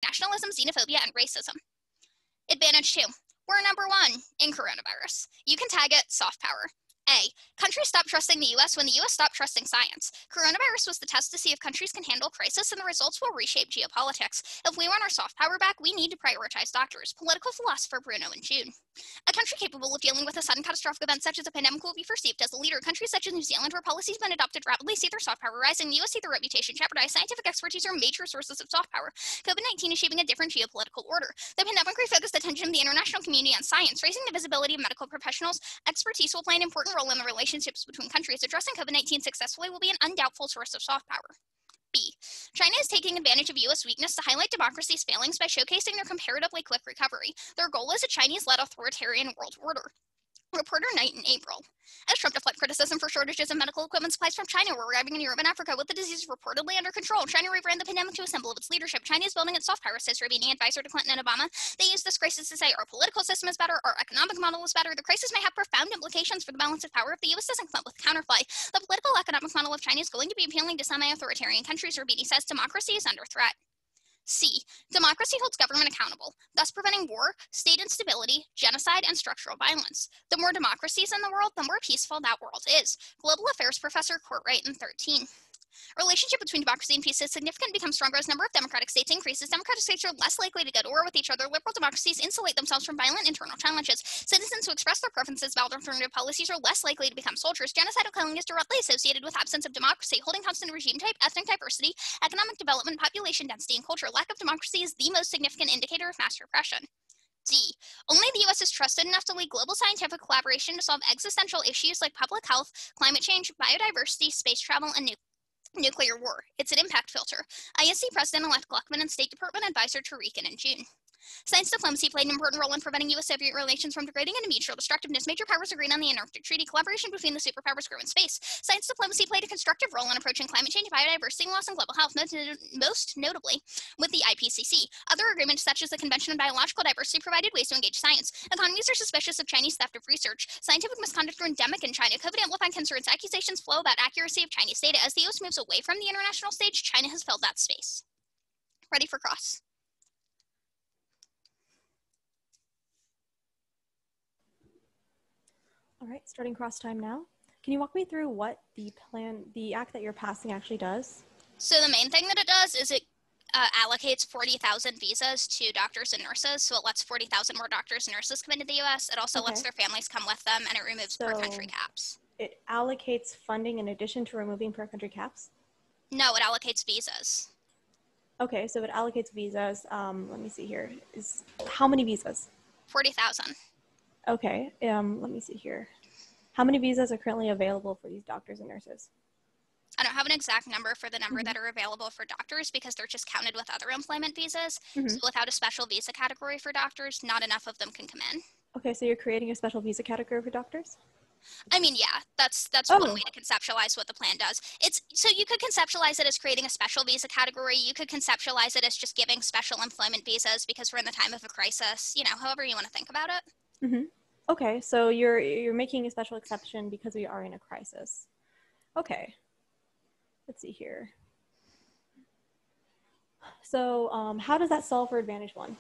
nationalism, xenophobia, and racism. Advantage 2. We're number 1 in coronavirus. You can tag it soft power. A. Countries stopped trusting the U.S. when the U.S. stopped trusting science. Coronavirus was the test to see if countries can handle crisis, and the results will reshape geopolitics. If we want our soft power back, we need to prioritize doctors. Political philosopher Bruno in June. A country capable of dealing with a sudden catastrophic event such as a pandemic will be perceived as a leader. Countries such as New Zealand, where policies have been adopted rapidly, see their soft power rising. The U.S. see their reputation jeopardized. Scientific expertise are major sources of soft power. COVID-19 is shaping a different geopolitical order. The pandemic refocused attention of the international community on science, raising the visibility of medical professionals. Expertise will play an important role in the relationships between countries. Addressing COVID-19 successfully will be an undoubtful source of soft power. B. China is taking advantage of U.S. weakness to highlight democracy's failings by showcasing their comparatively quick recovery. Their goal is a Chinese-led authoritarian world order. Reporter Knight in April. As Trump deflected criticism for shortages of medical equipment, supplies from China were arriving in Europe and Africa with the disease reportedly under control. China rebranded the pandemic to a symbol of its leadership. China is building its soft power, says Rabini, advisor to Clinton and Obama. They use this crisis to say our political system is better, our economic model is better. The crisis may have profound implications for the balance of power if the U.S. doesn't come up with counterplay. The political economic model of China is going to be appealing to semi-authoritarian countries. Rabini says democracy is under threat. C. Democracy holds government accountable, thus preventing war, state instability, genocide, and structural violence. The more democracies in the world, the more peaceful that world is. Global Affairs professor Courtwright in 13. Relationship between democracy and peace is significant, becomes stronger as number of democratic states increases. Democratic states are less likely to go to war with each other. Liberal democracies insulate themselves from violent internal challenges. Citizens who express their preferences about alternative policies are less likely to become soldiers. Genocidal killing is directly associated with absence of democracy, holding constant regime type, ethnic diversity, economic development, population density, and culture. Lack of democracy is the most significant indicator of mass repression. D. Only the U.S. is trusted enough to lead global scientific collaboration to solve existential issues like public health, climate change, biodiversity, space travel, and nuclear war. It's an impact filter. ISC President-elect Gluckman and State Department Advisor Tariqan in June. Science diplomacy played an important role in preventing U.S.-Soviet relations from degrading into mutual destructiveness. Major powers agreed on the Antarctic Treaty. Collaboration between the superpowers grew in space. Science diplomacy played a constructive role in approaching climate change, biodiversity loss, and global health, most notably with the IPCC. Other agreements, such as the Convention on Biological Diversity, provided ways to engage science. Economies are suspicious of Chinese theft of research. Scientific misconduct are endemic in China. COVID amplified concerns. Accusations flow about accuracy of Chinese data. As the U.S. moves away from the international stage, China has filled that space. Ready for cross. All right, starting cross time now. Can you walk me through what the act that you're passing actually does? So the main thing that it does is it allocates 40,000 visas to doctors and nurses. So it lets 40,000 more doctors and nurses come into the U.S. It also lets their families come with them, and it removes per country caps. It allocates funding in addition to removing per country caps? No, it allocates visas. Okay, so it allocates visas. Let me see here. How many visas? 40,000. Okay, let me see here. How many visas are currently available for these doctors and nurses? I don't have an exact number for the number that are available for doctors because they're just counted with other employment visas. So without a special visa category for doctors, not enough of them can come in. Okay, so you're creating a special visa category for doctors? I mean, yeah, that's one way to conceptualize what the plan does. So you could conceptualize it as creating a special visa category. You could conceptualize it as just giving special employment visas because we're in the time of a crisis, you know, however you want to think about it. Okay, so you're making a special exception because we are in a crisis. Okay, let's see here. So how does that solve for Advantage 1?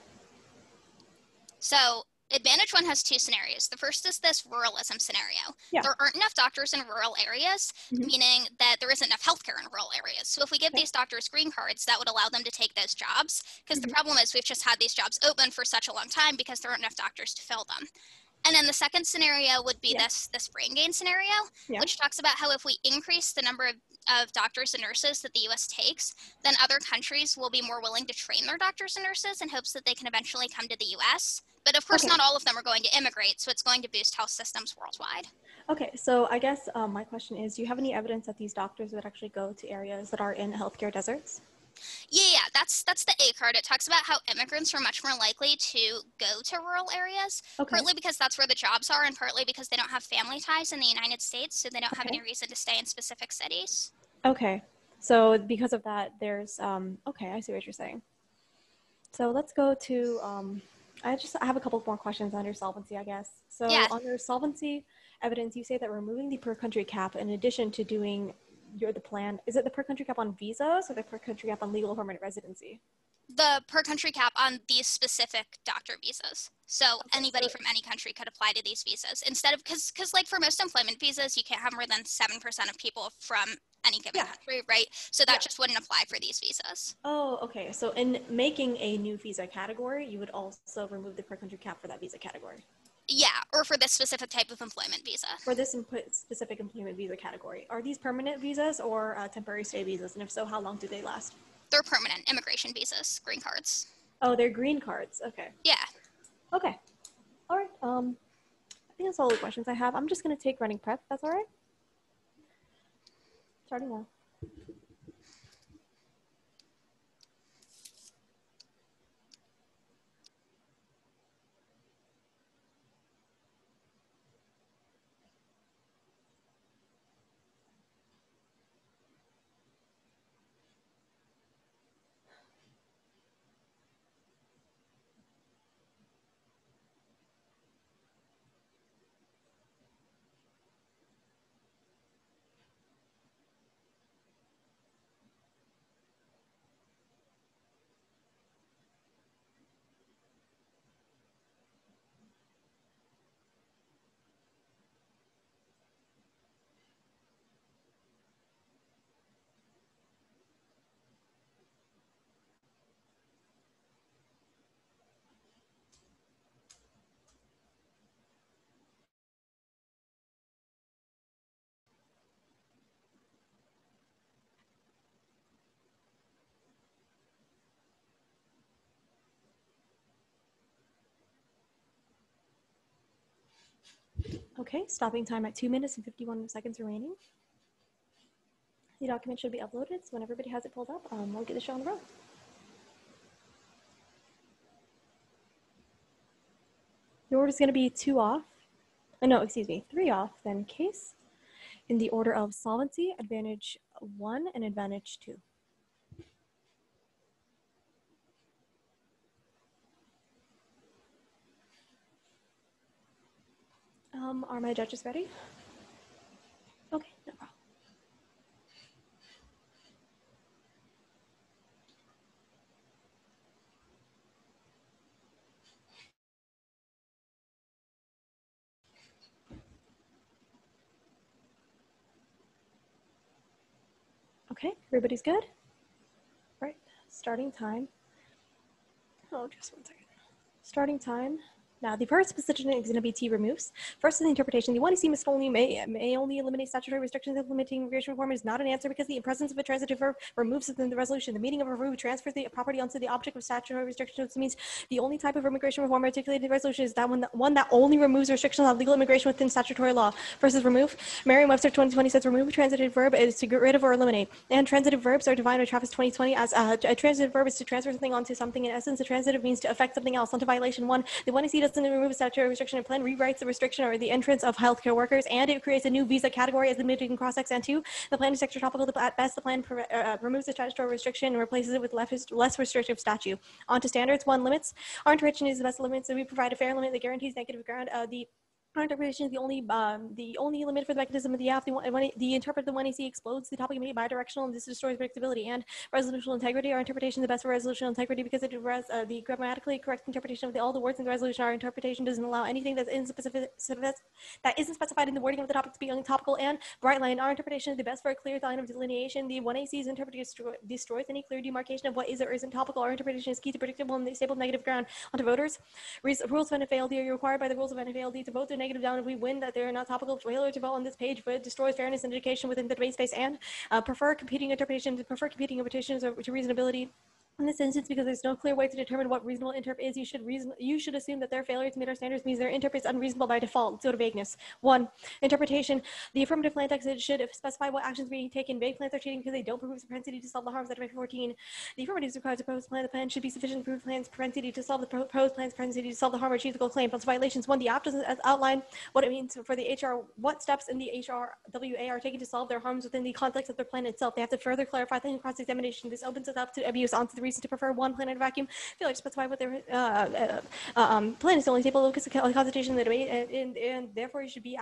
So Advantage 1 has two scenarios. The first is this ruralism scenario. Yeah. There aren't enough doctors in rural areas, meaning that there isn't enough healthcare in rural areas. So if we give these doctors green cards, that would allow them to take those jobs, because the problem is we've just had these jobs open for such a long time because there aren't enough doctors to fill them. And then the second scenario would be this brain gain scenario, which talks about how if we increase the number of doctors and nurses that the U.S. takes, then other countries will be more willing to train their doctors and nurses in hopes that they can eventually come to the U.S. But of course, not all of them are going to immigrate, so it's going to boost health systems worldwide. Okay, so I guess my question is, do you have any evidence that these doctors would actually go to areas that are in healthcare deserts? Yeah, that's the A card. It talks about how immigrants are much more likely to go to rural areas, partly because that's where the jobs are and partly because they don't have family ties in the United States, so they don't have any reason to stay in specific cities. Okay, so because of that, there's, okay, I see what you're saying. So let's go to, I have a couple more questions on your solvency, I guess. So on your solvency evidence, you say that removing the per country cap in addition to doing the plan, is it the per country cap on visas or the per country cap on legal permanent residency? The per country cap on these specific doctor visas. So Okay, anybody from any country could apply to these visas instead of, because like for most employment visas, you can't have more than 7% of people from any given country, right? So that just wouldn't apply for these visas. Oh, okay. So in making a new visa category, you would also remove the per country cap for that visa category. Yeah, or for this specific type of employment visa. For this specific employment visa category. Are these permanent visas or temporary stay visas? And if so, how long do they last? They're permanent immigration visas, green cards. Oh, they're green cards. Okay. Yeah. Okay. All right. I think that's all the questions I have. I'm just going to take running prep. That's all right? Starting now. Okay, stopping time at 2 minutes and 51 seconds remaining. The document should be uploaded, so when everybody has it pulled up, we'll get the show on the road. The order is going to be 2 off. No, excuse me, 3 off, then case, in the order of solvency, advantage 1 and advantage 2. Are my judges ready? Okay, no problem. Okay, everybody's good? Right, starting time. Oh, just 1 second. Starting time. Now, the first position is going to be T removes. First is the interpretation. The 1AC must only may only eliminate statutory restrictions implementing immigration reform is not an answer because the presence of a transitive verb removes within the resolution. The meaning of a verb transfers the property onto the object of statutory restrictions. This means the only type of immigration reform articulated in the resolution is that one that only removes restrictions on legal immigration within statutory law. Versus remove. Merriam-Webster 2020 says remove a transitive verb is to get rid of or eliminate. And transitive verbs are defined by Travis 2020 as a transitive verb is to transfer something onto something. In essence, a transitive means to affect something else. Onto violation 1, the 1AC doesn't remove a statutory restriction. A plan rewrites the restriction or the entrance of healthcare workers, and it creates a new visa category as admitted in cross-ex. And 2, the plan is extra topical. At best, the plan removes the statutory restriction and replaces it with less restrictive statute. On to standards. 1, limits. Our interpretation is the best limit, so we provide a fair limit that guarantees negative ground. Our interpretation is the only limit for the mechanism of the app. The interpret the 1AC explodes the topic made bidirectional, and this destroys predictability and resolutional integrity. Our interpretation is the best for resolutional integrity because it the grammatically correct interpretation of all the words in the resolution. Our interpretation doesn't allow anything that isn't specified in the wording of the topic to be topical and bright line. Our interpretation is the best for a clear line of delineation. The 1AC's interpretation destroys any clear demarcation of what is or isn't topical. Our interpretation is key to predictable and stable negative ground. Onto voters. Rules of NFALD are required by the rules of NFALD to vote the negative down if we win that they are not topical. Failure to vote on this page destroys fairness and education within the debate space. And prefer competing interpretations to reasonability. In this instance, because there's no clear way to determine what reasonable interp is, you should assume that their failure to meet our standards means their interp is unreasonable by default. Let's go to vagueness. 1, interpretation. The affirmative plan text should specify what actions being taken. Vague plans are cheating because they don't prove propensity to solve the harms. That 14. The affirmative is required to propose plan. The plan should be sufficient to prove plan's propensity to solve the proposed plan's propensity to solve the harm or achieve the goal claim. Plus violations. 1, the app doesn't outline what it means for the HR, what steps in the HRWA are taken to solve their harms within the context of their plan itself. They have to further clarify things in cross-examination. This opens us up to abuse onto the reason to prefer one plan in a vacuum. Failure to specify what their plan is the only stable locus of consultation in the debate, and therefore it should be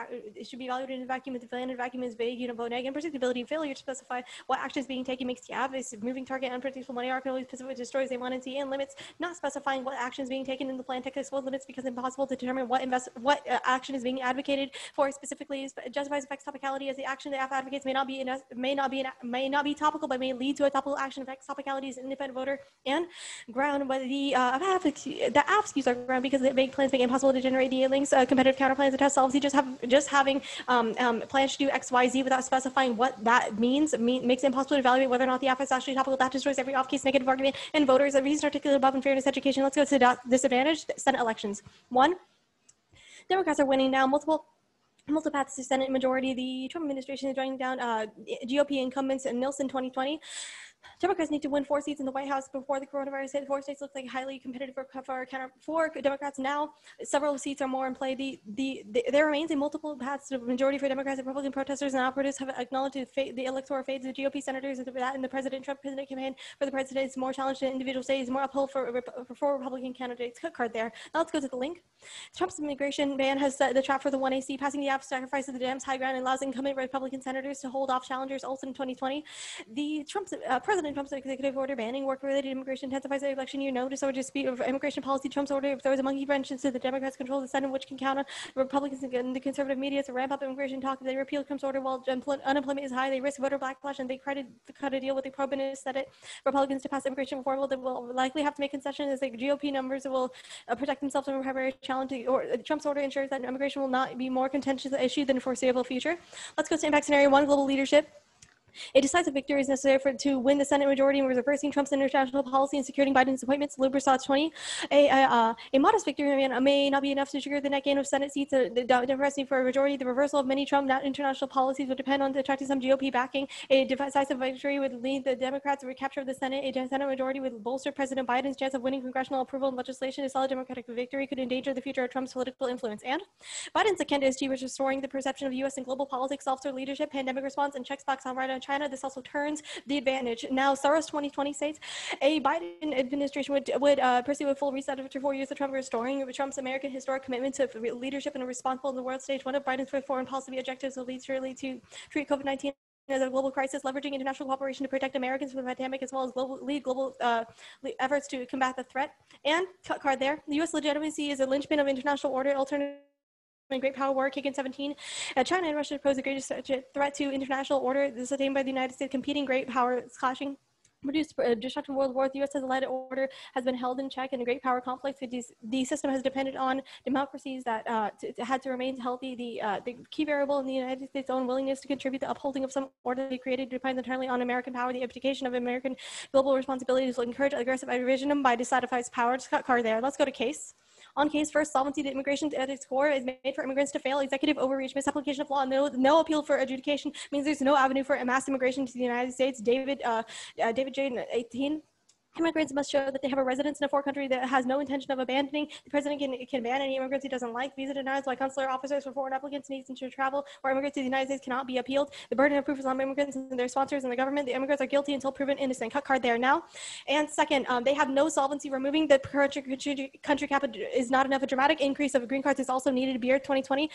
evaluated in a vacuum if the plan in a vacuum is vague, univoting, and predictability. Failure to specify what action is being taken makes the obvious moving target unpredictable money arc, only specific destroys they want to see, and limits. Not specifying what action is being taken in the plan technical limits because it's impossible to determine what action is being advocated for specifically. Justifies affects topicality as the action the F advocates may not be topical, but may lead to a topical action affects topicality as an independent voter and ground. But the AFSCUs are ground because the big plans make it impossible to generate DA links. Competitive counter plans and test solvency just having plans to do X, Y, Z without specifying what that means makes it impossible to evaluate whether or not the F is actually topical. That destroys every off-case negative argument. And voters, the reasons articulated above in fairness education. Let's go to disadvantage Senate elections. 1, Democrats are winning now. Multiple paths to Senate majority. The Trump administration is drawing down GOP incumbents in Nilsen 2020. Democrats need to win 4 seats in the White House before the coronavirus hit. 4 states look like highly competitive for Democrats now. Several seats are more in play. There remains a multiple paths to majority for Democrats. Republican protesters and operatives have acknowledged the electoral fate of the GOP senators and the Trump president campaign for the president is more challenged in individual states, more uphill for Republican candidates. Cut card there. Now let's go to the link. Trump's immigration ban has set the trap for the 1AC. Passing the app sacrifices the Dems high ground and allows incumbent Republican senators to hold off challengers also in 2020. President Trump's executive order banning work-related immigration intensifies the election year no disorder dispute of immigration policy. Trump's order throws a monkey wrench into the Democrats' control of the Senate, which can count on Republicans and the conservative media to ramp up immigration talk. If they repeal Trump's order while unemployment is high, they risk voter backlash, and they cut a deal with the pro-business Senate Republicans to pass immigration reform. They will likely have to make concessions as the GOP numbers will protect themselves from a primary challenge. Trump's order ensures that immigration will not be more contentious issue than the foreseeable future. Let's go to impact scenario 1, global leadership. A decisive victory is necessary to win the Senate majority and reversing Trump's international policy and securing Biden's appointments. Libersats 20. A modest victory may not be enough to trigger the net gain of Senate seats. The Democrats need for a majority. The reversal of many Trump international policies would depend on attracting some GOP backing. A decisive victory would lead the Democrats to recapture of the Senate. A Senate majority would bolster President Biden's chance of winning congressional approval and legislation. A solid Democratic victory could endanger the future of Trump's political influence. And Biden's agenda is restoring the perception of U.S. and global politics, self-care leadership, pandemic response, and checks box on right on China. This also turns the advantage. Now, Soros 2020 states a Biden administration would pursue a full reset after 4 years of Trump, restoring Trump's American historic commitment to leadership and a responsible in the world stage. One of Biden's foreign policy objectives will lead surely to treat COVID-19 as a global crisis, leveraging international cooperation to protect Americans from the pandemic, as well as global efforts to combat the threat. And cut card there. The U.S. legitimacy is a linchpin of international order. Alternative and great power war, kick in 17. China and Russia pose the greatest threat to international order. This is sustained by the United States. Competing great powers clashing produced destructive world war. The U.S. has led order has been held in check in a great power conflict. The system has depended on democracies that had to remain healthy. The key variable in the United States' own willingness to contribute the upholding of some order they created depends entirely on American power. The abdication of American global responsibilities will encourage aggressive revisionism by dissatisfied power. Just cut card there. Let's go to case. On case first, solvency to immigration at its core is made for immigrants to fail. Executive overreach, misapplication of law, no appeal for adjudication means there's no avenue for mass immigration to the United States. David J. 18. Immigrants must show that they have a residence in a foreign country that has no intention of abandoning. The president can ban any immigrants he doesn't like. Visa denials by consular officers for foreign applicants needs to travel or immigrants to the United States cannot be appealed. The burden of proof is on immigrants and their sponsors and the government. The immigrants are guilty until proven innocent. Cut card there now. And second, they have no solvency. Removing the country cap is not enough. A dramatic increase of green cards is also needed. Beer 2020.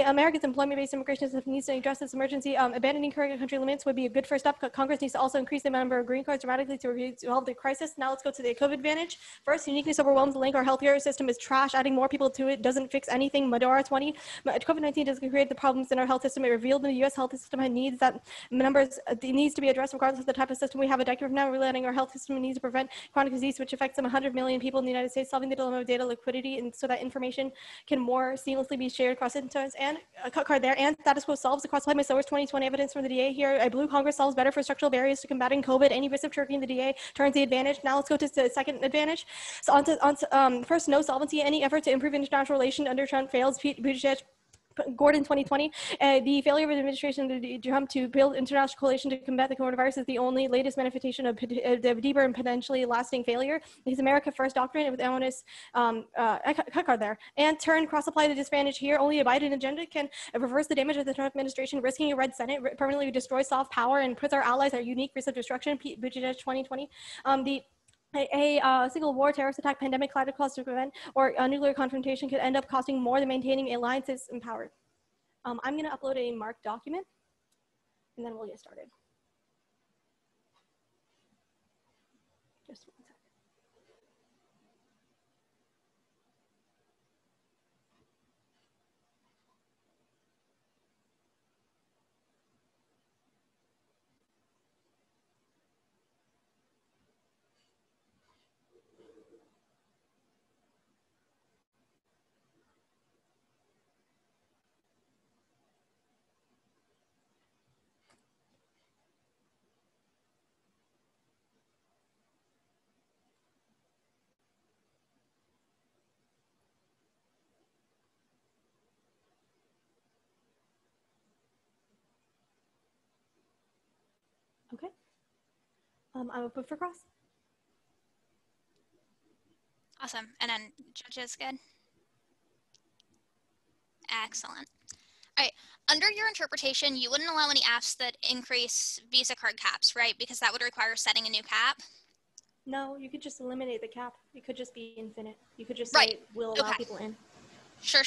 Americans' employment-based immigration system needs to address this emergency. Abandoning current country limits would be a good first step. Congress needs to also increase the number of green cards dramatically to resolve the crisis. Now let's go to the COVID advantage. First, uniqueness overwhelms the link. Our healthcare system is trash. Adding more people to it doesn't fix anything. Madara 20. COVID-19 doesn't create the problems in our health system. It revealed the U.S. health system had needs that numbers needs to be addressed regardless of the type of system we have. A decade from now, relating our health system needs to prevent chronic disease, which affects some 100 million people in the United States, solving the dilemma of data liquidity, and so that information can more seamlessly be shared across systems. And a cut card there. And status quo solves across climate. Source 2020 evidence from the DA here. A blue Congress solves better for structural barriers to combating COVID. Any risk of tricking the DA turns the advantage. Now let's go to the second advantage. So first, no solvency. Any effort to improve international relations under Trump fails. Buttigieg, Gordon 2020. The failure of the administration of Trump to build international coalition to combat the coronavirus is the only latest manifestation of the deeper and potentially lasting failure. His America First doctrine with onus cut card there. And turn cross-apply the disadvantage here. Only a Biden agenda can reverse the damage of the Trump administration. Risking a red Senate permanently destroys soft power and puts our allies at unique risk of destruction. Buttigieg 2020. A single war, terrorist attack, pandemic, climate cluster event, or a nuclear confrontation could end up costing more than maintaining alliances in power. I'm going to upload a marked document, and then we'll get started. Just one second. Okay. I will put for cross. Awesome. And then judges, good? Excellent. All right. Under your interpretation, you wouldn't allow any apps that increase Visa card caps, right? Because that would require setting a new cap. No, you could just eliminate the cap. It could just be infinite. You could just say we'll allow people in. Sure.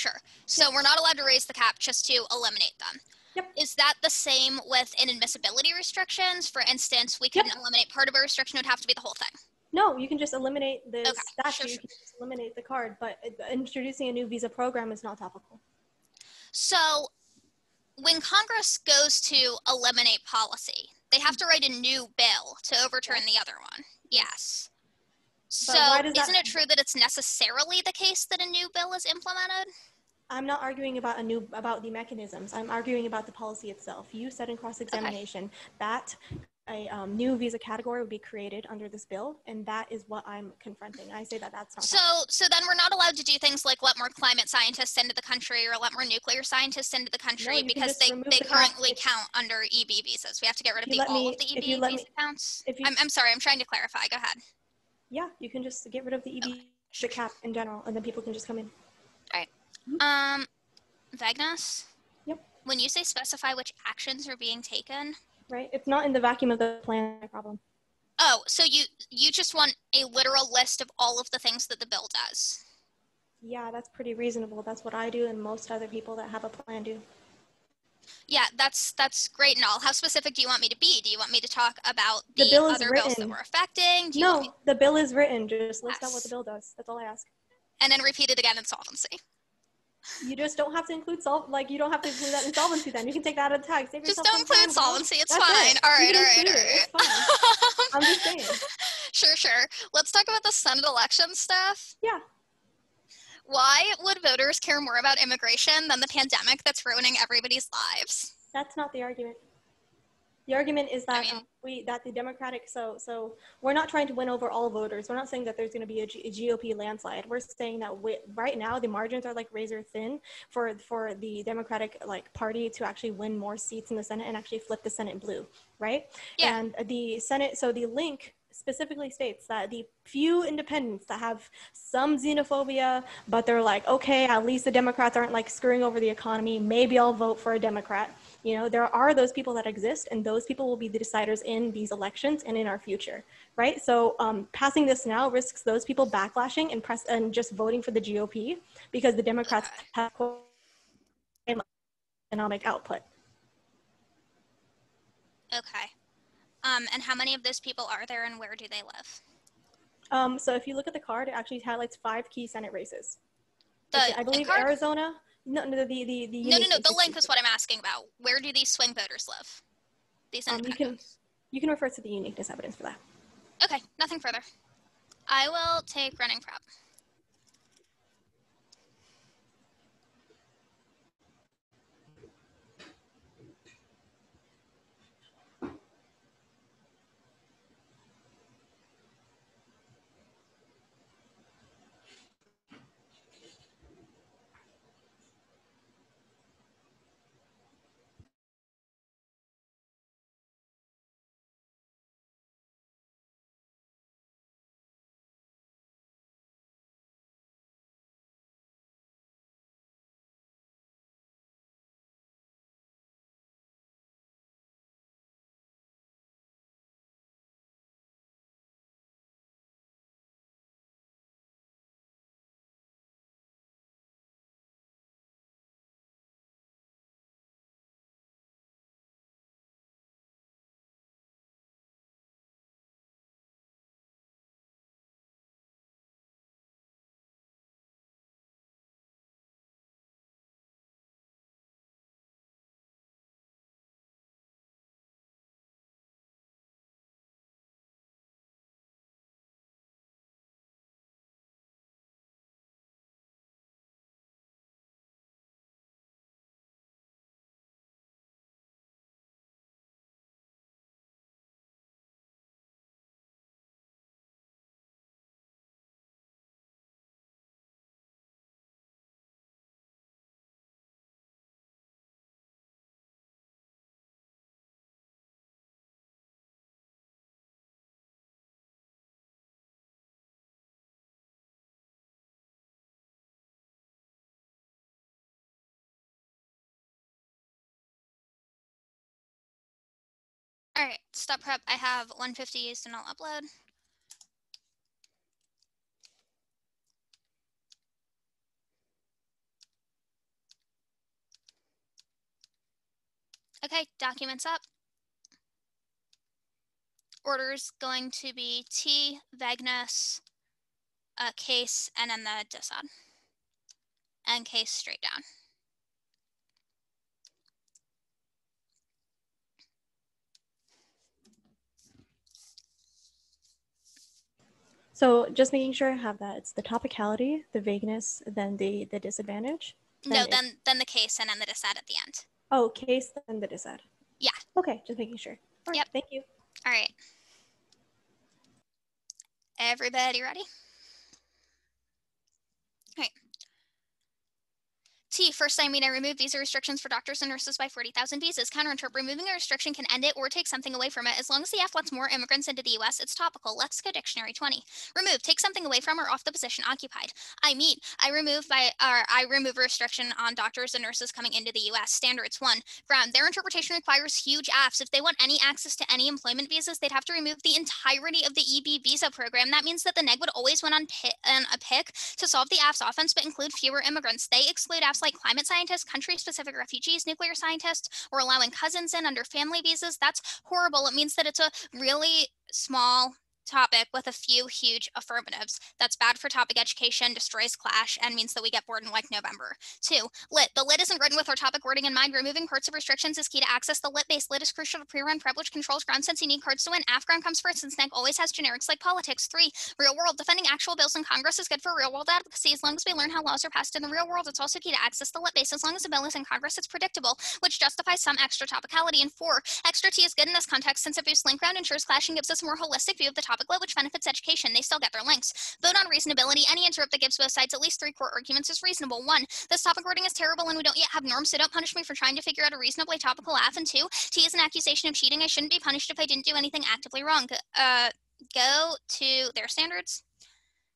So we're not allowed to raise the cap, just to eliminate them. Yep. Is that the same with inadmissibility restrictions? For instance, we couldn't eliminate part of a restriction, it would have to be the whole thing. No, you can just eliminate the statute. Sure. You can just eliminate the card, but introducing a new visa program is not topical. So when Congress goes to eliminate policy, they have to write a new bill to overturn the other one. Yes. So isn't it true that it's necessarily the case that a new bill is implemented? I'm not arguing about the mechanisms. I'm arguing about the policy itself. You said in cross-examination that a new visa category would be created under this bill, and that is what I'm confronting. I say that that's not so then we're not allowed to do things like let more climate scientists into the country or let more nuclear scientists into the country, because they currently count under EB visas. We have to get rid of all of the EB visa counts. I'm sorry, I'm trying to clarify. Go ahead. Yeah, you can just get rid of the EB visa cap in general, and then people can just come in. All right. Vagueness? Yep. When you say specify which actions are being taken? Right. It's not in the vacuum of the plan problem. Oh, so you just want a literal list of all of the things that the bill does? Yeah, that's pretty reasonable. That's what I do, and most other people that have a plan do. Yeah, that's great and all. How specific do you want me to be? Do you want me to talk about the other bills that we're affecting? No, the bill is written. Just list out what the bill does. That's all I ask. And then repeat it again in solvency. You just don't have to include you don't have to include that in solvency then. You can take that out of tag. Just don't include solvency. It's fine. All right. It's fine. I'm just saying. Sure. Let's talk about the Senate election stuff. Yeah. Why would voters care more about immigration than the pandemic that's ruining everybody's lives? That's not the argument. The argument is that the Democratic, so we're not trying to win over all voters. We're not saying that there's going to be a GOP landslide. We're saying that right now the margins are like razor thin for the Democratic party to actually win more seats in the Senate and actually flip the Senate blue, right? Yeah. And the Senate, so the link specifically states that the few independents that have some xenophobia, but they're like, okay, at least the Democrats aren't screwing over the economy. Maybe I'll vote for a Democrat. You know, there are those people that exist, and those people will be the deciders in these elections and in our future, right? So passing this now risks those people backlashing and just voting for the GOP because the Democrats have economic output. Okay. And how many of those people are there, and where do they live? So if you look at the card, it actually highlights 5 key Senate races. I believe Arizona. No, the link is what I'm asking about. Where do these swing voters live? These independents. You can refer to the uniqueness evidence for that. Okay, nothing further. I will take running prep. All right, stop prep. I have 150 used and I'll upload. Okay, documents up. Order's going to be T, vagueness, case, and then the disad. And case straight down. So just making sure I have that. It's the topicality, the vagueness, then the disadvantage. No, then the case and then the disad at the end. Oh, case, then the disad. Yeah. Okay, just making sure. All right, yep. Thank you. All right. Everybody ready? All right. T, first I mean I remove visa restrictions for doctors and nurses by 40,000 visas. Counterinterpret, removing a restriction can end it or take something away from it. As long as the F lets more immigrants into the US, it's topical. Lexico Dictionary 20. Remove, take something away from or off the position occupied. I mean, I remove a restriction on doctors and nurses coming into the US. Standards 1. Ground, their interpretation requires huge Fs. If they want any access to any employment visas, they'd have to remove the entirety of the EB visa program. That means that the neg would always win on a pick to solve the Fs offense, but include fewer immigrants. They exclude Fs like climate scientists, country-specific refugees, nuclear scientists, or allowing cousins in under family visas. That's horrible. It means that it's a really small topic with a few huge affirmatives. That's bad for topic education, destroys clash, and means that we get bored in like November. 2, lit. The lit isn't written with our topic wording in mind. Removing parts of restrictions is key to access. The lit base lit is crucial to pre-run prep, which controls ground since you need cards to win. AF ground comes first, and SNEG always has generics like politics. 3, real world. Defending actual bills in Congress is good for real world advocacy. As long as we learn how laws are passed in the real world, it's also key to access the lit base. As long as a bill is in Congress, it's predictable, which justifies some extra topicality. And 4, extra T is good in this context since it boosts link ground, ensures clash, and gives us a more holistic view of the topic lit, which benefits education. They still get their links. Vote on reasonability. Any interrupt that gives both sides at least 3 core arguments is reasonable. 1, this topic wording is terrible and we don't yet have norms, so don't punish me for trying to figure out a reasonably topical F. And 2, T is an accusation of cheating. I shouldn't be punished if I didn't do anything actively wrong. Go to their standards.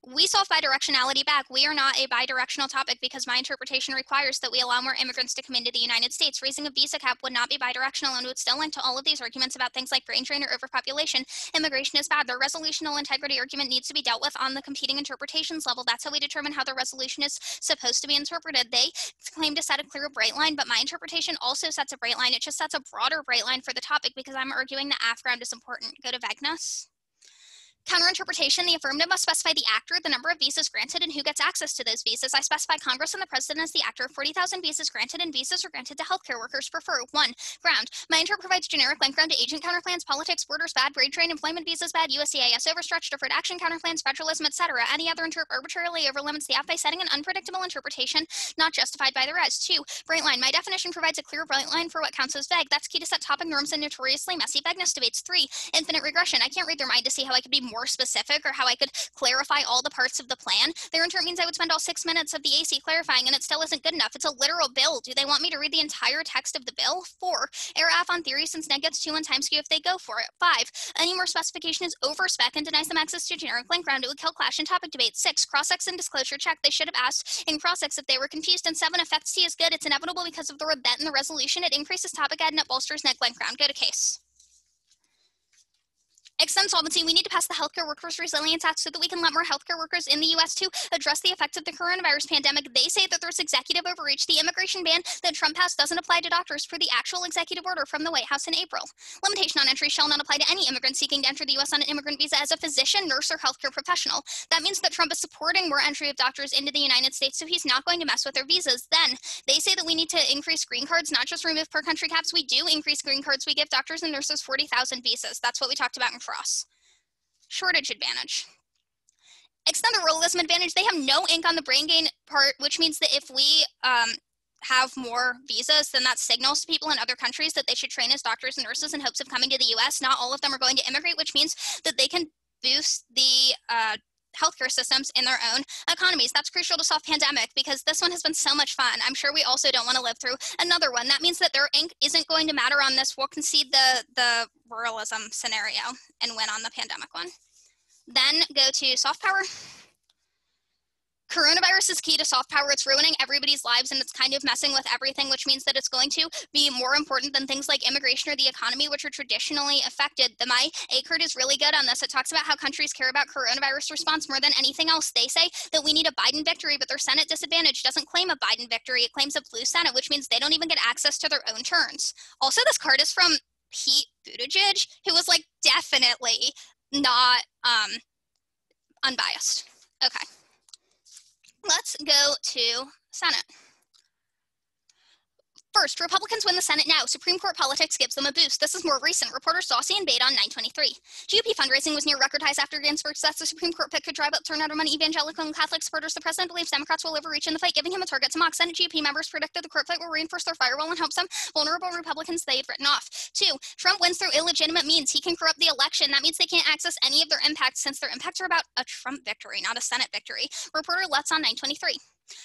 We solve bidirectionality back. We are not a bidirectional topic because my interpretation requires that we allow more immigrants to come into the United States. Raising a visa cap would not be bidirectional and would still link to all of these arguments about things like brain drain or overpopulation. Immigration is bad. The resolutional integrity argument needs to be dealt with on the competing interpretations level. That's how we determine how the resolution is supposed to be interpreted. They claim to set a clear bright line, but my interpretation also sets a bright line. It just sets a broader bright line for the topic because I'm arguing that AF ground is important. Go to vagueness. Counterinterpretation, the affirmative must specify the actor, the number of visas granted, and who gets access to those visas. I specify Congress and the President as the actor. 40,000 visas granted, and visas are granted to healthcare workers. Prefer 1, ground. My inter provides generic link ground to agent counterplans, politics, borders bad, brain drain, employment visas bad, USCIS overstretched, deferred action counterplans, federalism, etc. Any other interp arbitrarily overlimits the F by setting an unpredictable interpretation not justified by the rest. 2, bright line. My definition provides a clear bright line for what counts as vague. That's key to set topic norms in notoriously messy vagueness debates. 3, infinite regression. I can't read their mind to see how I could be more specific or how I could clarify all the parts of the plan. Their intern means I would spend all 6 minutes of the AC clarifying and it still isn't good enough. It's a literal bill. Do they want me to read the entire text of the bill? 4, AERR on theory since neg gets 2 on time skew if they go for it. 5, any more specification is over spec and denies them access to generic link ground. It would kill clash and topic debate. 6, cross-ex and disclosure check. They should have asked in cross-ex if they were confused. And 7, effects T is good. It's inevitable because of the rebet in the resolution. It increases topic ad and it bolsters neg link ground. Go to case. Extend solvency. We need to pass the Healthcare Workers Resilience Act so that we can let more healthcare workers in the U.S. to address the effects of the coronavirus pandemic. They say that there's executive overreach. The immigration ban that Trump passed doesn't apply to doctors per the actual executive order from the White House in April. Limitation on entry shall not apply to any immigrant seeking to enter the U.S. on an immigrant visa as a physician, nurse, or healthcare professional. That means that Trump is supporting more entry of doctors into the United States, so he's not going to mess with their visas. Then they say that we need to increase green cards, not just remove per country caps. We do increase green cards. We give doctors and nurses 40,000 visas. That's what we talked about in Cross. Shortage advantage. Extend the ruralism advantage. They have no ink on the brain gain part, which means that if we have more visas, then that signals to people in other countries that they should train as doctors and nurses in hopes of coming to the U.S. Not all of them are going to immigrate, which means that they can boost the healthcare systems in their own economies. That's crucial to solve pandemic because this one has been so much fun. I'm sure we also don't want to live through another one. That means that their ink isn't going to matter on this. We'll concede the ruralism scenario and win on the pandemic one. Then go to soft power. Coronavirus is key to soft power. It's ruining everybody's lives, and it's kind of messing with everything, which means that it's going to be more important than things like immigration or the economy, which are traditionally affected. The My AERR is really good on this. It talks about how countries care about coronavirus response more than anything else. They say that we need a Biden victory, but their Senate disadvantage doesn't claim a Biden victory. It claims a blue Senate, which means they don't even get access to their own turns. Also, this card is from Pete Buttigieg, who was like definitely not unbiased. Okay. Let's go to Senate. First, Republicans win the Senate now. Supreme Court politics gives them a boost. This is more recent. Reporter Saucy and Bait on 923. GOP fundraising was near record highs after Ginsburg's death. The Supreme Court pick could drive up turnout among evangelical and Catholic supporters. The president believes Democrats will overreach in the fight, giving him a target to mock. Senate GOP members predicted the court fight will reinforce their firewall and help some vulnerable Republicans they had written off. 2, Trump wins through illegitimate means. He can corrupt the election. That means they can't access any of their impacts, since their impacts are about a Trump victory, not a Senate victory. Reporter Let's on 923.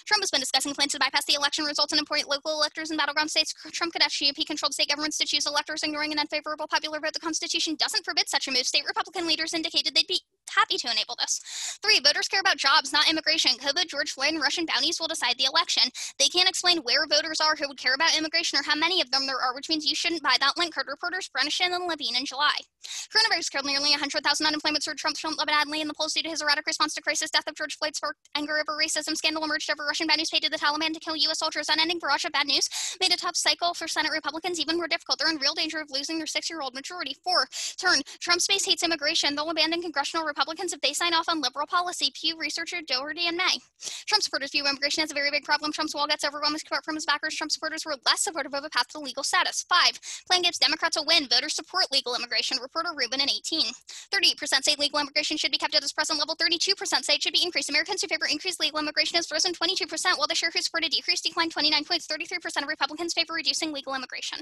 Trump has been discussing plans to bypass the election results and appoint local electors in battleground states. Trump could ask GOP-controlled state governments to choose electors, ignoring an unfavorable popular vote. The Constitution doesn't forbid such a move. State Republican leaders indicated they'd be happy to enable this. 3, voters care about jobs, not immigration. COVID, George Floyd, and Russian bounties will decide the election. They can't explain where voters are who would care about immigration or how many of them there are, which means you shouldn't buy that link. Card reporters Brennishan and Levine in July. Coronavirus killed nearly 100,000 unemployment surge. Trump felt badly in the polls due to his erratic response to crisis. Death of George Floyd sparked anger over racism. Scandal emerged over Russian bounties paid to the Taliban to kill U.S. soldiers. Unending barrage of bad news made a tough cycle for Senate Republicans even more difficult. They're in real danger of losing their 6-year-old majority. 4, turn. Trump's base hates immigration. They'll abandon congressional Republicans if they sign off on liberal policy. Pew researcher Doherty in May. Trump supporters view immigration as a very big problem. Trump's wall gets overwhelming support from his backers. Trump supporters were less supportive of a path to legal status. 5, playing gives Democrats a win. Voters support legal immigration. Reporter Rubin in 18. 38% say legal immigration should be kept at its present level. 32% say it should be increased. Americans who favor increased legal immigration has risen 22%, while the share who support a decrease declined 29 points. 33% of Republicans favor reducing legal immigration.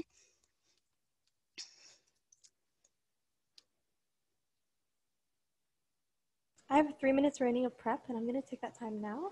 I have 3 minutes remaining of prep, and I'm going to take that time now.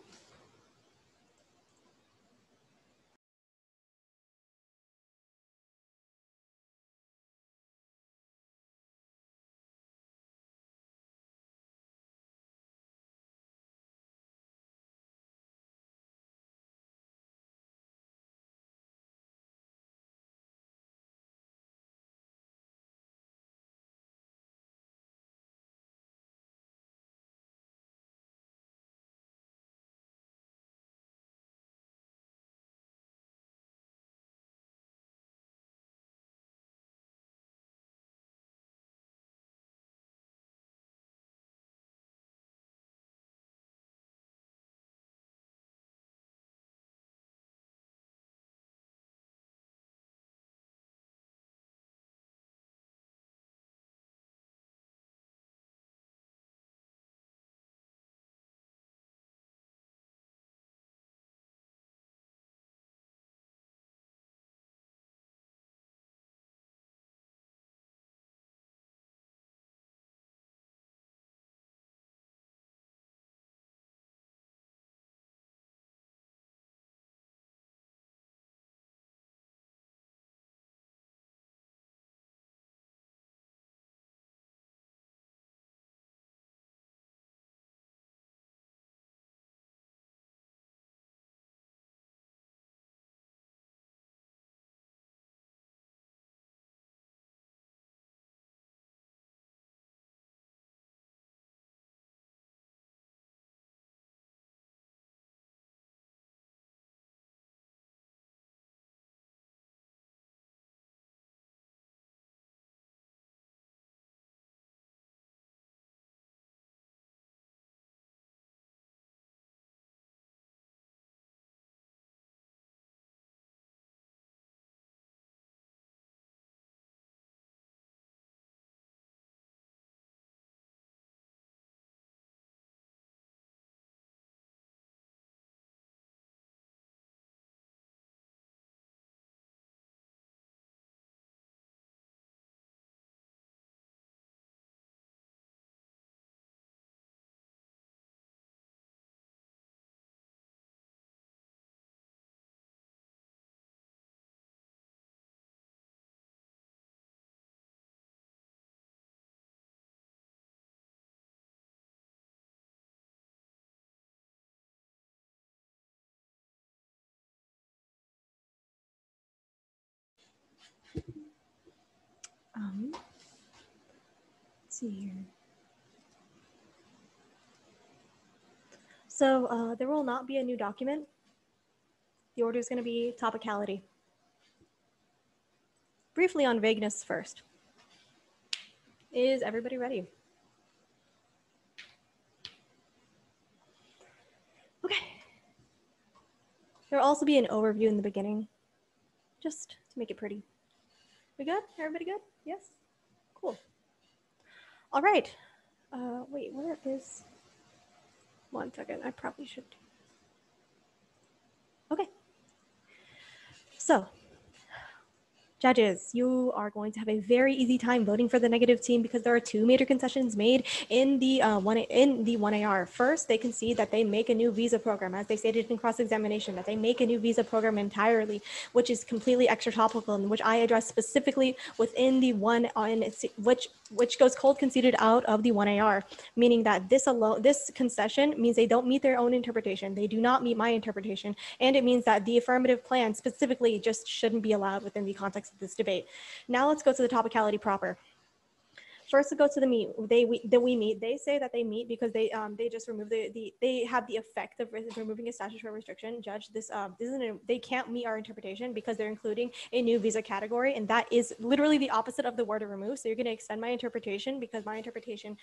Let's see here. So there will not be a new document. The order is going to be topicality. Briefly on vagueness first. Is everybody ready? Okay. There will also be an overview in the beginning, just to make it pretty. We good? Everybody good? Yes? Cool. All right. Wait, where is... One second, I probably should. Okay. So, judges, you are going to have a very easy time voting for the negative team because there are two major concessions made in the 1AR. First, they concede that they make a new visa program, as they stated in cross-examination, that they make a new visa program entirely, which is completely extra topical, and which I address specifically within the one on which goes cold conceded out of the 1AR, meaning that this concession means they don't meet their own interpretation. They do not meet my interpretation, and it means that the affirmative plan specifically just shouldn't be allowed within the context of this debate. Now let's go to the topicality proper. First, to go to the meet. We meet. They say that they meet because they just remove they have the effect of removing a statutory restriction. Judge, they can't meet our interpretation because they're including a new visa category, and that is literally the opposite of the word to remove. So you're going to extend my interpretation because my interpretation.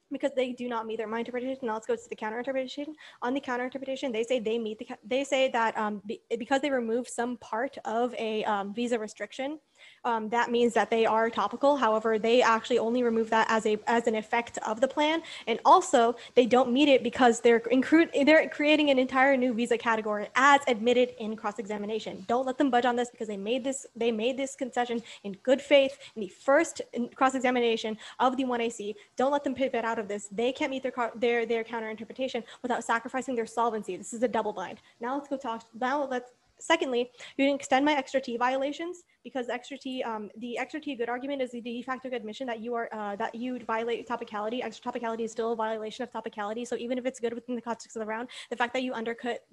Because they do not meet my interpretation. Now let's go to the counter interpretation. On the counter interpretation, they say they meet they say that because they remove some part of a visa restriction, that means that they are topical. However, they actually only remove that as an effect of the plan, and also they don't meet it because they're creating an entire new visa category as admitted in cross-examination. Don't let them budge on this because they made this concession in good faith in the first cross-examination of the 1AC. Don't let them pivot out of this. They can't meet their counter interpretation without sacrificing their solvency. This is a double bind. Now let's go talk. Secondly, you can extend my extra T violations because the extra T good argument is the de facto admission that you violate topicality. Extra topicality is still a violation of topicality. So even if it's good within the context of the round, the fact that you undercut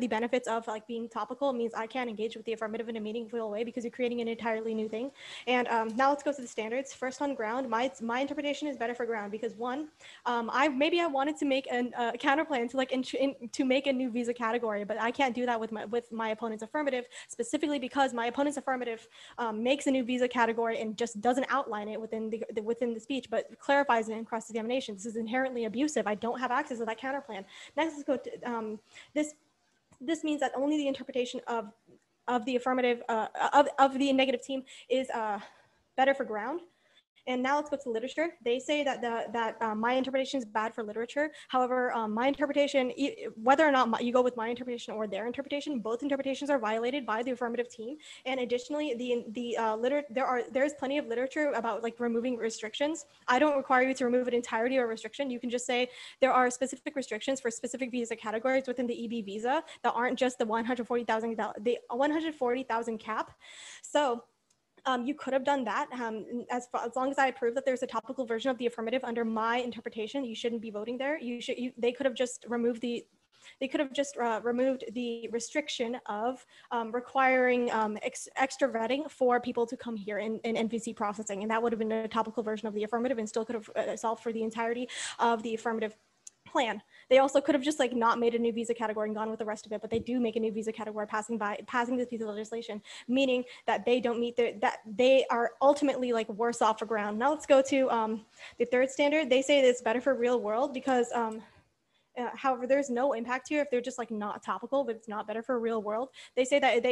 the benefits of like being topical means I can't engage with the affirmative in a meaningful way because you're creating an entirely new thing. And now let's go to the standards. First on ground, my interpretation is better for ground because one, I wanted to make a counter plan to make a new visa category, but I can't do that with my opponent's affirmative, specifically because my opponent's affirmative makes a new visa category and just doesn't outline it within the speech, but clarifies it in cross-examination. This is inherently abusive. I don't have access to that counter plan. Next, let's go to this means that only the interpretation of the affirmative of the negative team is better for ground. And now let's go to literature. They say that my interpretation is bad for literature. However, my interpretation, whether or not you go with my interpretation or their interpretation, both interpretations are violated by the affirmative team. And additionally, there's plenty of literature about like removing restrictions. I don't require you to remove an entirety or restriction. You can just say there are specific restrictions for specific visa categories within the EB visa that aren't just the 140,000 cap. So. You could have done that as long as I prove that there's a topical version of the affirmative under my interpretation. You shouldn't be voting there. They could have just removed the restriction of requiring extra vetting for people to come here in NVC processing, and that would have been a topical version of the affirmative and still could have solved for the entirety of the affirmative plan. They also could have just like not made a new visa category and gone with the rest of it, but they do make a new visa category passing this piece of legislation, meaning that they don't meet that they are ultimately like worse off for ground. Now let's go to the third standard. They say that it's better for real world because however, there's no impact here if they're just like not topical, but it's not better for real world. They say that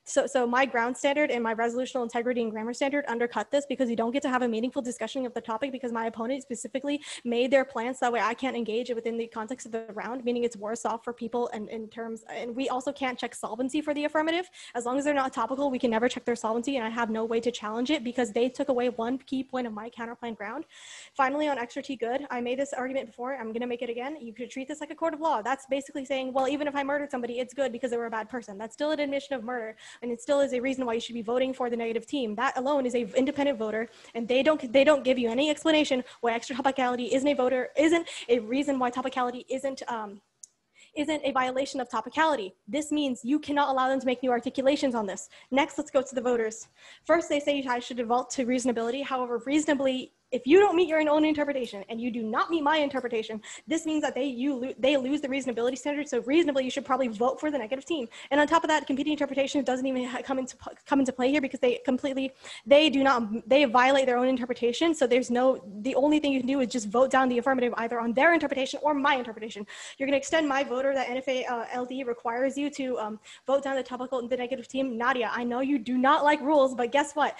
So my ground standard and my resolutional integrity and grammar standard undercut this because you don't get to have a meaningful discussion of the topic because my opponent specifically made their plans that way I can't engage within the context of the round, meaning it's worse off for people and in terms, and we also can't check solvency for the affirmative. As long as they're not topical, we can never check their solvency, and I have no way to challenge it because they took away one key point of my counterplan ground. Finally, on extra T good, I made this argument before, I'm gonna make it again. You could treat this like a court of law. That's basically saying, well, even if I murdered somebody, it's good because they were a bad person. That's still an admission of murder. And it still is a reason why you should be voting for the negative team. That alone is an independent voter, and they don't give you any explanation why extra topicality isn't a reason why topicality isn't isn't a violation of topicality. This means you cannot allow them to make new articulations on this. Next, let's go to the voters. First, they say I should default to reasonability. However, reasonably, if you don't meet your own interpretation and you do not meet my interpretation, this means that they lose the reasonability standard. So reasonably, you should probably vote for the negative team. And on top of that, competing interpretation doesn't even come into play here because they violate their own interpretation. So the only thing you can do is just vote down the affirmative either on their interpretation or my interpretation. You're going to extend my voter that NFA LD requires you to vote down the negative team. Nadia, I know you do not like rules, but guess what?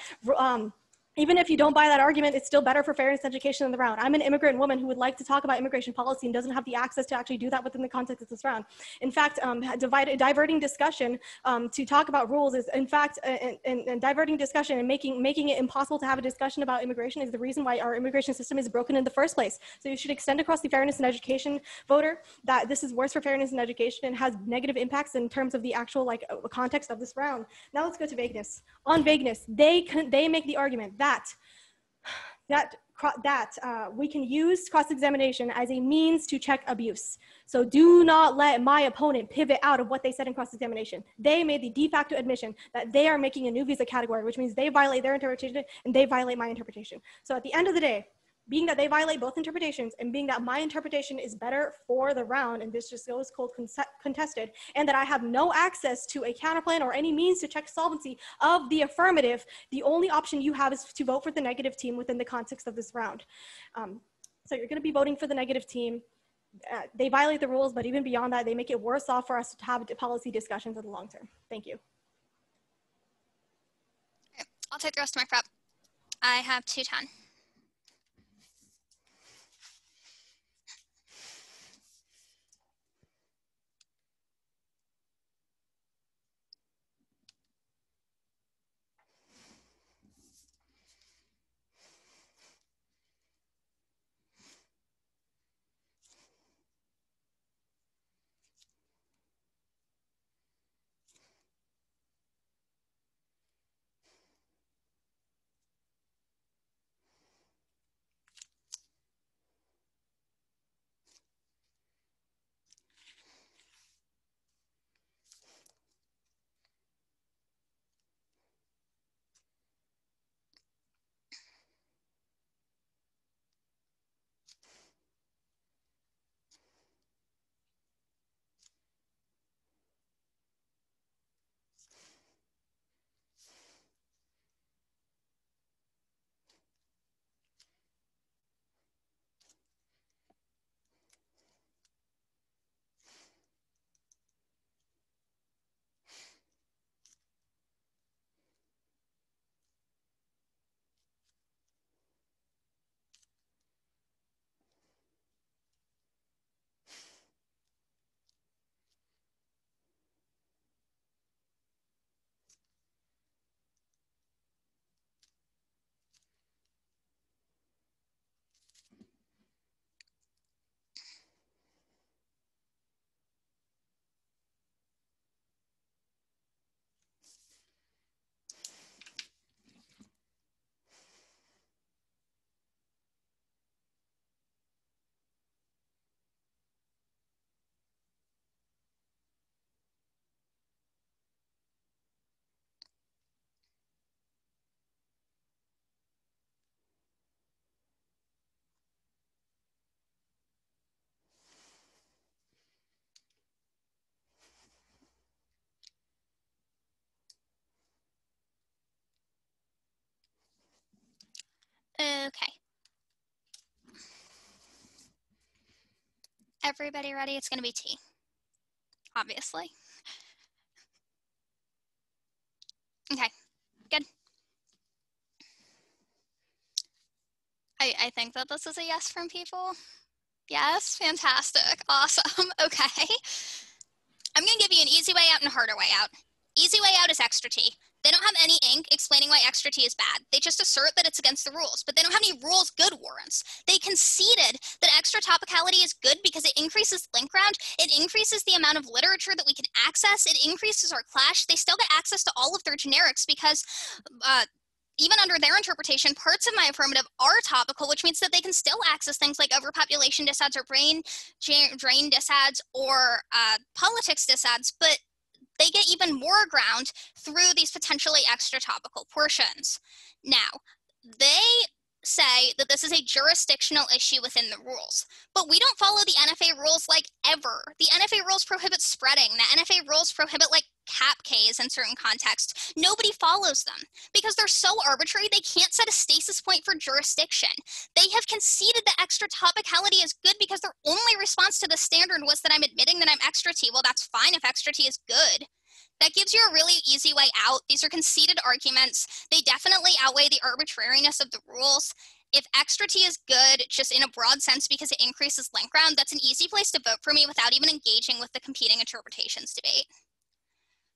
Even if you don't buy that argument, it's still better for fairness education in the round. I'm an immigrant woman who would like to talk about immigration policy and doesn't have the access to actually do that within the context of this round. In fact, diverting discussion to talk about rules is, in fact, and diverting discussion and making it impossible to have a discussion about immigration is the reason why our immigration system is broken in the first place. So you should extend across the fairness and education voter that this is worse for fairness and education and has negative impacts in terms of the actual context of this round. Now let's go to vagueness. On vagueness, they make the argument that we can use cross-examination as a means to check abuse. So do not let my opponent pivot out of what they said in cross-examination. They made the de facto admission that they are making a new visa category, which means they violate their interpretation and they violate my interpretation. So at the end of the day, being that they violate both interpretations and being that my interpretation is better for the round, and this just goes cold contested, and that I have no access to a counterplan or any means to check solvency of the affirmative, the only option you have is to vote for the negative team within the context of this round. So you're going to be voting for the negative team. They violate the rules, but even beyond that, they make it worse off for us to have policy discussions in the long term. Thank you. Okay, I'll take the rest of my prep. I have 210. Okay. Everybody ready? It's going to be T, obviously. Okay, good. I think that this is a yes from people. Yes, fantastic, awesome, okay. I'm going to give you an easy way out and a harder way out. Easy way out is extra T. They don't have any ink explaining why extra T is bad. They just assert that it's against the rules, but they don't have any rules good warrants. They conceded that extra topicality is good because it increases link round, it increases the amount of literature that we can access, it increases our clash. They still get access to all of their generics because even under their interpretation, parts of my affirmative are topical, which means that they can still access things like overpopulation disads or brain drain disads or politics disads, but they get even more ground through these potentially extra topical portions. Now, they say that this is a jurisdictional issue within the rules, but we don't follow the NFA rules like ever. The NFA rules prohibit spreading. The NFA rules prohibit like cap Ks in certain contexts. Nobody follows them because they're so arbitrary they can't set a stasis point for jurisdiction. They have conceded that extra topicality is good because their only response to the standard was that I'm admitting that I'm extra T. Well, that's fine if extra T is good. That gives you a really easy way out. These are conceded arguments. They definitely outweigh the arbitrariness of the rules. If extra T is good, just in a broad sense because it increases link ground, that's an easy place to vote for me without even engaging with the competing interpretations debate.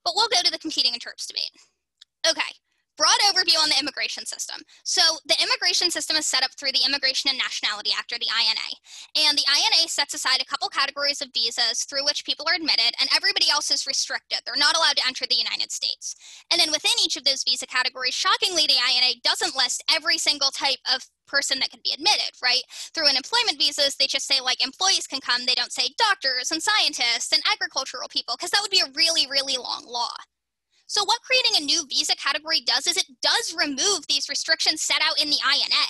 But we'll go to the competing interps debate. Okay, broad overview on the immigration system. So the immigration system is set up through the Immigration and Nationality Act, or the INA. And the INA sets aside a couple categories of visas through which people are admitted, and everybody else is restricted. They're not allowed to enter the United States. And then within each of those visa categories, shockingly, the INA doesn't list every single type of person that can be admitted, right? Through unemployment visas, they just say like employees can come. They don't say doctors and scientists and agricultural people, because that would be a really, really long law. So what creating a new visa category does is it does remove these restrictions set out in the INA.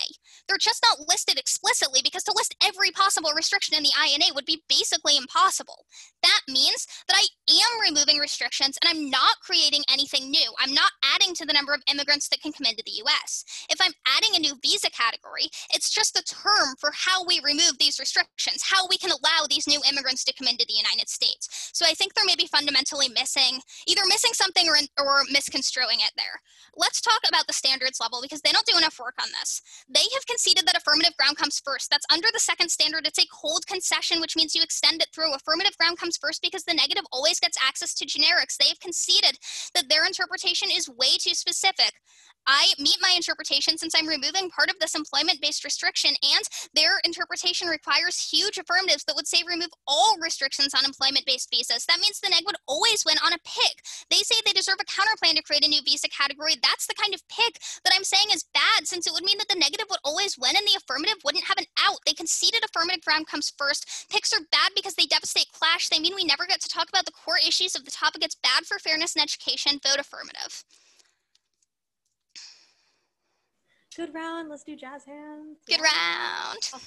They're just not listed explicitly because to list every possible restriction in the INA would be basically impossible. That means that I am removing restrictions and I'm not creating anything new. I'm not adding to the number of immigrants that can come into the US. If I'm adding a new visa category, it's just the term for how we remove these restrictions, how we can allow these new immigrants to come into the United States. So I think they're maybe fundamentally either missing something or misconstruing it there. Let's talk about the standards level because they don't do enough work on this. They have conceded that affirmative ground comes first. That's under the second standard. It's a cold concession, which means you extend it through. Affirmative ground comes first because the negative always gets access to generics. They have conceded that their interpretation is way too specific. I meet my interpretation since I'm removing part of this employment-based restriction, and their interpretation requires huge affirmatives that would say remove all restrictions on employment-based visas. That means the neg would always win on a pick. They say they deserve a counterplan to create a new visa category. That's the kind of pick that I'm saying is bad, since it would mean that the negative would always win and the affirmative wouldn't have an out. They conceded affirmative ground comes first. Picks are bad because they devastate clash. They mean we never get to talk about the core issues of the topic. It's bad for fairness in education. Vote affirmative. Good round. Let's do jazz hands. Good round. Awesome.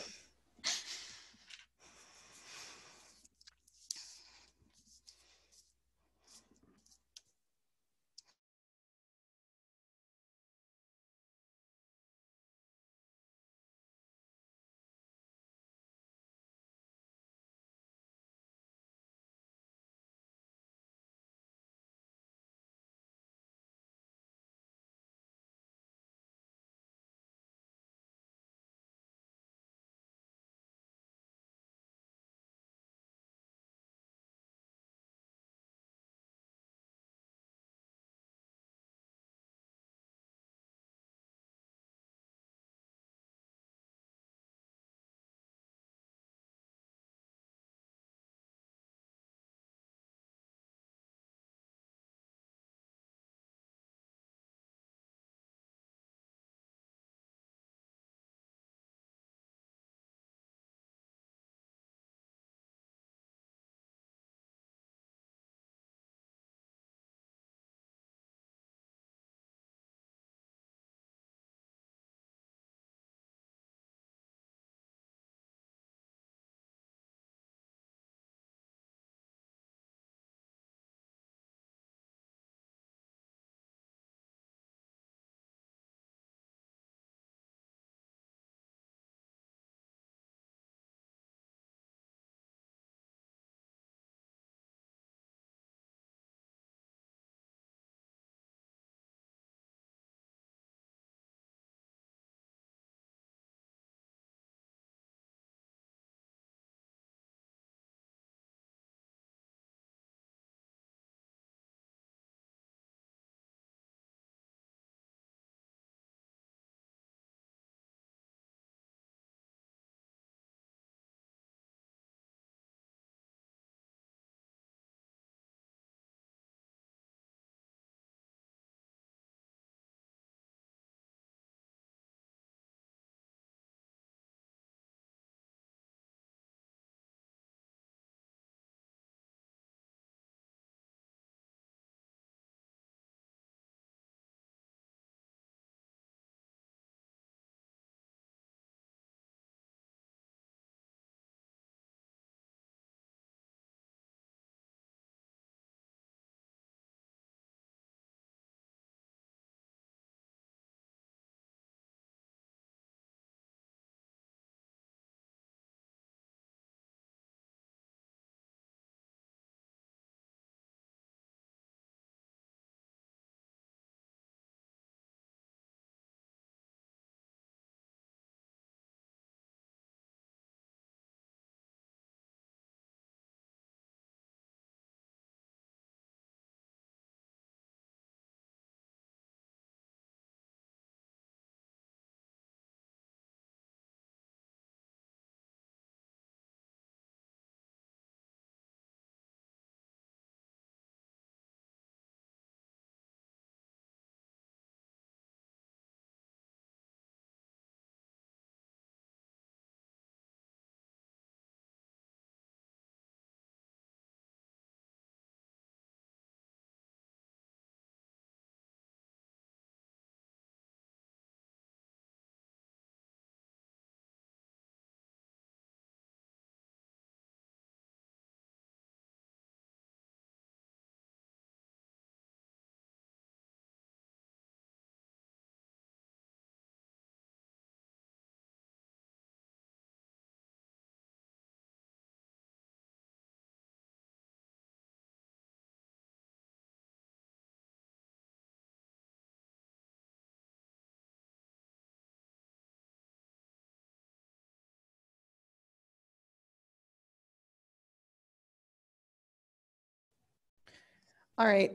All right.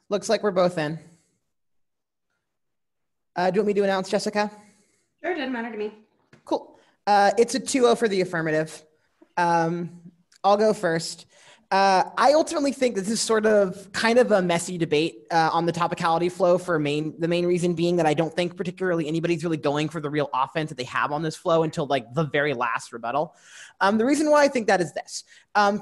Looks like we're both in. Do you want me to announce, Jessica? Sure, doesn't matter to me. Cool. It's a 2-0 for the affirmative. I'll go first. I ultimately think this is sort of kind of a messy debate on the topicality flow for the main reason being that I don't think particularly anybody's really going for the real offense that they have on this flow until like the very last rebuttal. The reason why I think that is this.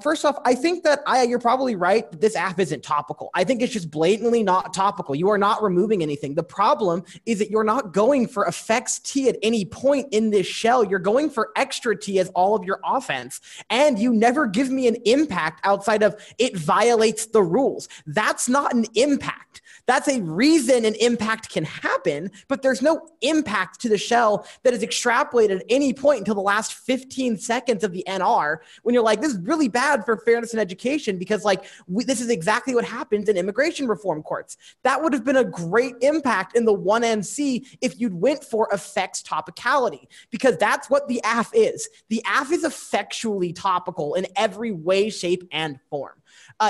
First off, I think that Ayyah, you're probably right that this app isn't topical. I think it's just blatantly not topical. You are not removing anything. The problem is that you're not going for effects T at any point in this shell. You're going for extra T as all of your offense. And you never give me an impact outside of it violates the rules. That's not an impact. That's a reason an impact can happen, but there's no impact to the shell that is extrapolated at any point until the last 15 seconds of the NR when you're like, this is really bad for fairness in education because like this is exactly what happens in immigration reform courts. That would have been a great impact in the 1NC if you'd went for effects topicality because that's what the AF is. The AF is effectually topical in every way, shape, and form.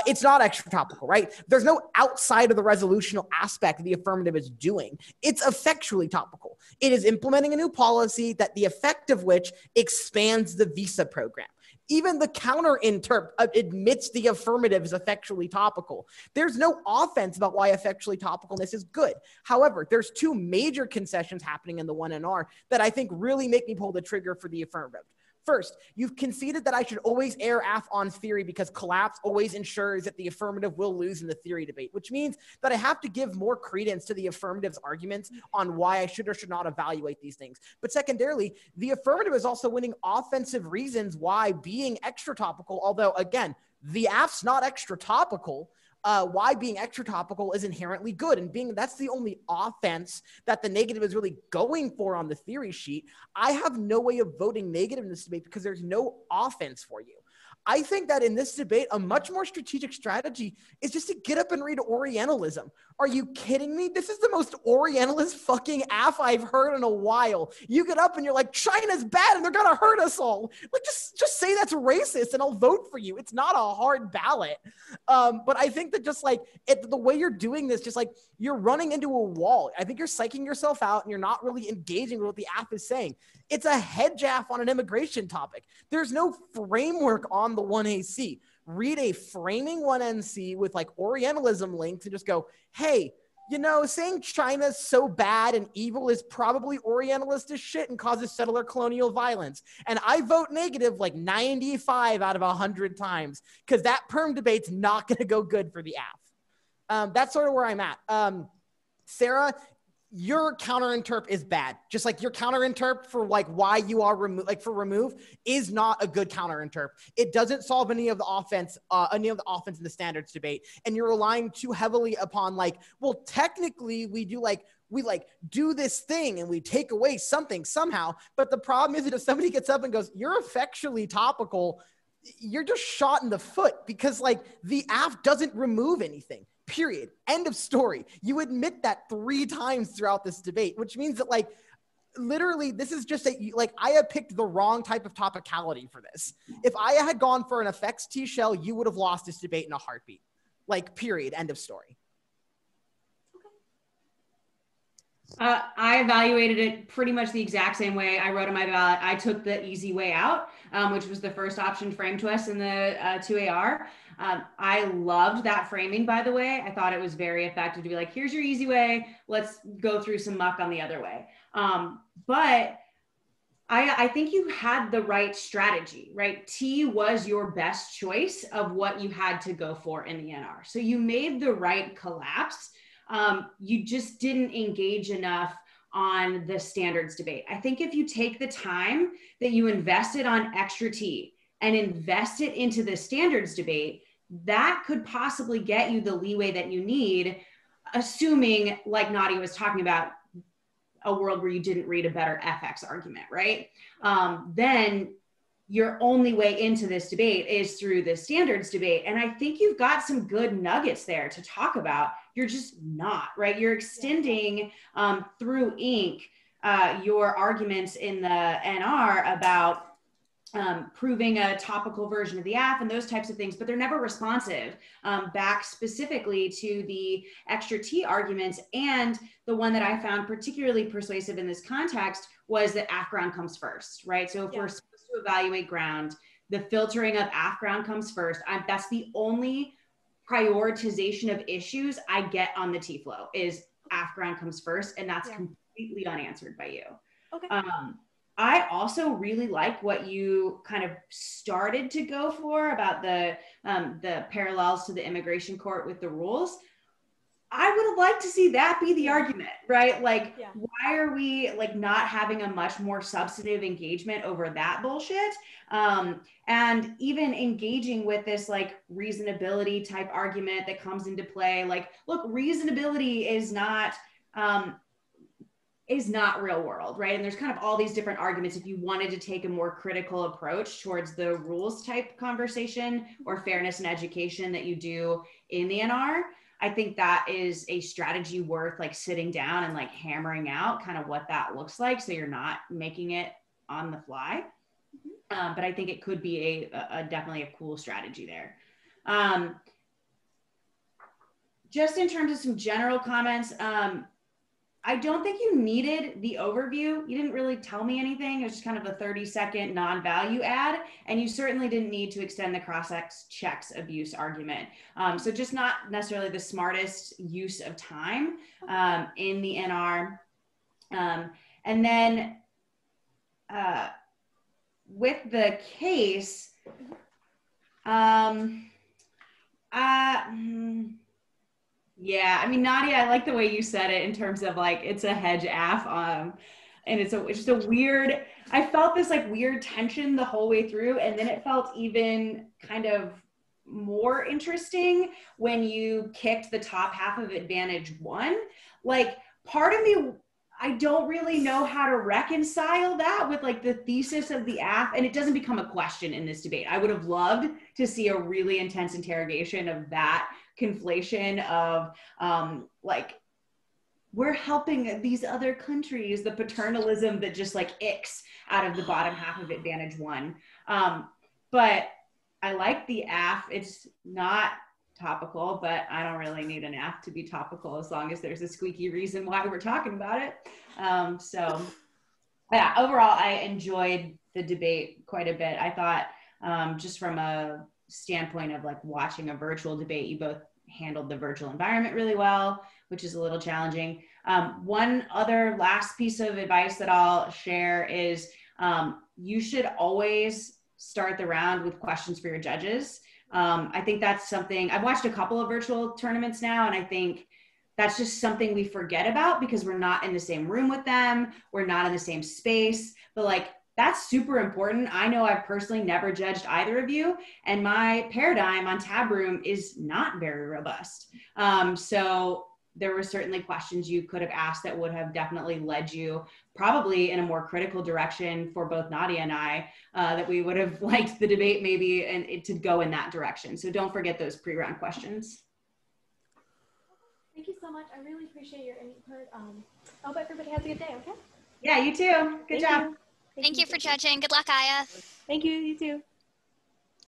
It's not extra topical, right? There's no outside of the resolutional aspect the affirmative is doing. It's effectually topical. It is implementing a new policy that the effect of which expands the visa program. Even the counter-interp admits the affirmative is effectually topical. There's no offense about why effectually topicalness is good. However, there's two major concessions happening in the 1NR that I think really make me pull the trigger for the affirmative. First, you've conceded that I should always err AF on theory because collapse always ensures that the affirmative will lose in the theory debate, which means that I have to give more credence to the affirmative's arguments on why I should or should not evaluate these things. But secondarily, the affirmative is also winning offensive reasons why being extra topical, although again, the AF's not extra topical, why being extra topical is inherently good. And that's the only offense that the negative is really going for on the theory sheet. I have no way of voting negative in this debate because there's no offense for you. I think that in this debate, a much more strategic strategy is just to get up and read Orientalism. Are you kidding me? This is the most Orientalist fucking AF I've heard in a while. You get up and you're like, China's bad and they're going to hurt us all. Like, just say that's racist and I'll vote for you. It's not a hard ballot. But I think that just like the way you're doing this, just like you're running into a wall. I think you're psyching yourself out and you're not really engaging with what the AF is saying. It's a hedge AF on an immigration topic. There's no framework on the 1AC. Read a framing 1NC with like Orientalism links and just go, hey, you know, saying China's so bad and evil is probably Orientalist as shit and causes settler colonial violence. And I vote negative like 95 out of 100 times because that perm debate's not going to go good for the AF. That's sort of where I'm at. Sarah, your counter-interp is bad. Just like your counter-interp for like why you are remove is not a good counter-interp. It doesn't solve any of the offense in the standards debate. And you're relying too heavily upon like, well, technically we do this thing and we take away something somehow. But the problem is that if somebody gets up and goes, you're effectually topical, you're just shot in the foot because like the AF doesn't remove anything. Period. End of story. You admit that 3 times throughout this debate, which means that like literally this is just like Ayyah picked the wrong type of topicality for this. If Ayyah had gone for an effects T shell, you would have lost this debate in a heartbeat. Like period. End of story. I evaluated it pretty much the exact same way I wrote in my ballot. I took the easy way out, which was the first option framed to us in the 2AR. I loved that framing, by the way. I thought it was very effective to be like, here's your easy way. Let's go through some muck on the other way. But I think you had the right strategy, right? T was your best choice of what you had to go for in the NR. So you made the right collapse. You just didn't engage enough on the standards debate. I think if you take the time that you invested on extra T and invest it into the standards debate, that could possibly get you the leeway that you need, assuming, like Nadia was talking about, a world where you didn't read a better FX argument, right? Then your only way into this debate is through the standards debate. And I think you've got some good nuggets there to talk about. You're just not, right? You're extending through ink your arguments in the NR about proving a topical version of the app and those types of things, but they're never responsive back specifically to the extra T arguments. And the one that I found particularly persuasive in this context was that AF ground comes first, right? So if we're supposed to evaluate ground, the filtering of AF ground comes first. That's the only prioritization of issues I get on the T flow is AF ground comes first, and that's completely unanswered by you. Okay. I also really like what you kind of started to go for about the parallels to the immigration court with the rules. I would have liked to see that be the argument, right? Like, why are we like not having a much more substantive engagement over that bullshit? And even engaging with this like reasonability type argument that comes into play. Like, look, reasonability is not real world, right? And there's kind of all these different arguments if you wanted to take a more critical approach towards the rules type conversation or fairness in education that you do in the NR. I think that is a strategy worth like sitting down and like hammering out kind of what that looks like, so you're not making it on the fly. But I think it could be a definitely a cool strategy there. Just in terms of some general comments, I don't think you needed the overview. You didn't really tell me anything. It was just kind of a 30-second non-value add. And you certainly didn't need to extend the cross-checks abuse argument. So just not necessarily the smartest use of time in the NR. And then with the case, yeah, I mean, Nadia, I like the way you said it in terms of like, it's a hedge AF, and it's just a weird, I felt this like weird tension the whole way through. And then it felt even kind of more interesting when you kicked the top half of advantage 1. Like, part of me, I don't really know how to reconcile that with like the thesis of the AF, and it doesn't become a question in this debate. I would have loved to see a really intense interrogation of that conflation of like, we're helping these other countries, the paternalism that just like icks out of the bottom half of advantage 1. But I like the AF. It's not topical, but I don't really need an AF to be topical as long as there's a squeaky reason why we're talking about it. So yeah, overall, I enjoyed the debate quite a bit. I thought just from a standpoint of like watching a virtual debate, you both handled the virtual environment really well, which is a little challenging. One other last piece of advice that I'll share is you should always start the round with questions for your judges. I think that's something, I've watched a couple of virtual tournaments now, and I think that's just something we forget about because we're not in the same room with them. We're not in the same space, but like, that's super important. I know I've personally never judged either of you, and my paradigm on Tab Room is not very robust. So there were certainly questions you could have asked that would have definitely led you probably in a more critical direction for both Nadia and I, that we would have liked the debate maybe and it to go in that direction. So don't forget those pre-round questions. Thank you so much. I really appreciate your input. I hope everybody has a good day, okay? Yeah, you too. Good job. Thank you for judging. Good luck, Ayyah. Thank you, you too.